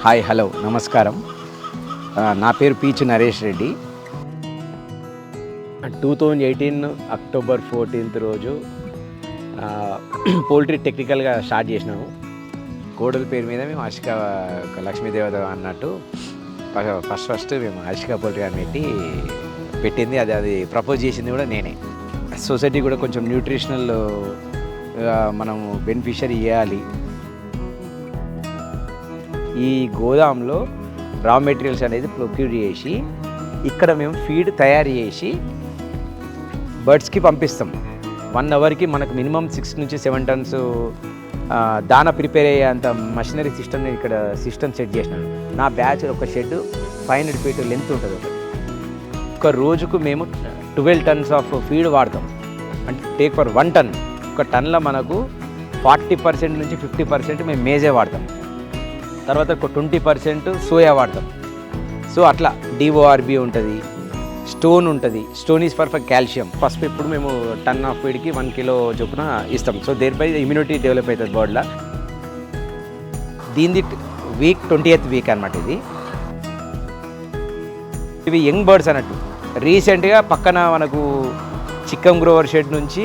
Hi hello నమస్కారం. నా పేరు పీచు నరేష్ రెడ్డి. 2018 అక్టోబర్ 14th రోజు పౌల్ట్రీ టెక్నికల్గా స్టార్ట్ చేసినాము. కోడల పేరు మీద మేము హర్షిక లక్ష్మీదేవత అన్నట్టు ఫస్ట్ మేము హర్షిక పౌల్ట్రీ అని పెట్టింది. అది ప్రపోజ్ చేసింది కూడా నేనే. సొసైటీ కూడా కొంచెం న్యూట్రిషనల్ మనము బెనిఫిషియరీ ఇవ్వాలి. ఈ గోదాంలో రా మెటీరియల్స్ అనేది ప్రొక్యూర్ చేసి ఇక్కడ మేము ఫీడ్ తయారు చేసి బర్డ్స్కి పంపిస్తాం. 1 అవర్కి మనకు మినిమం 6 నుంచి 7 టన్స్ దానా ప్రిపేర్ అయ్యేంత మషినరీ సిస్టమ్ నేను ఇక్కడ సిస్టమ్ సెట్ చేసినాను. నా బ్యాచ్ ఒక షెడ్ 500 feet లెంత్ ఉంటుంది. ఒక రోజుకు మేము 12 tons ఆఫ్ ఫీడ్ వాడతాం. అంటే టేక్ ఫర్ 1 ton. ఒక టన్లో మనకు 40% నుంచి 50% మేము మేజే వాడతాం. తర్వాత ఒక 20% సోయా వాడతాం. సో అట్లా డిఓఆర్బి ఉంటుంది, స్టోన్ ఉంటుంది. Stone is for calcium. First ఇప్పుడు మేము టన్ ఆఫ్ ఫీడ్కి 1 kilo చొప్పున ఇస్తాం. సో దేనిపై ఇమ్యూనిటీ డెవలప్ అవుతుంది బర్డ్లో. దీనిది వీక్ 20th వీక్ అనమాట. ఇవి యంగ్ బర్డ్స్ అన్నట్టు. రీసెంట్గా పక్కన మనకు చిక్కం గ్రోవర్ షెడ్ నుంచి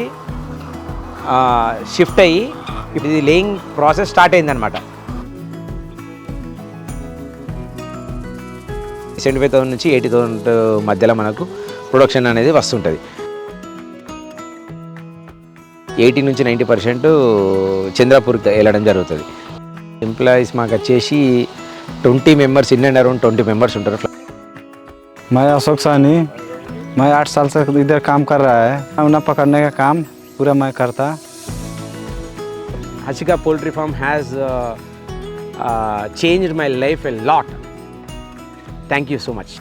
షిఫ్ట్ అయ్యి ఇప్పుడు ఇది లేయింగ్ ప్రాసెస్ స్టార్ట్ అయిందనమాట. 75,000 నుంచి 80,000 మధ్యలో మనకు ప్రొడక్షన్ అనేది వస్తుంటుంది. 80 నుంచి 90% చంద్రపూర్కి వెళ్ళడం జరుగుతుంది. ఎంప్లాయీస్ మాకు వచ్చేసి 20 members, in and around 20 members ఉంటారు. मैं अशोक साहनी, मैं 8 साल से इधर काम कर रहा है. उन्हें पकड़ने का काम पूरा मैं करता. Hashika Poultry Farm has changed my life a lot. Thank you so much.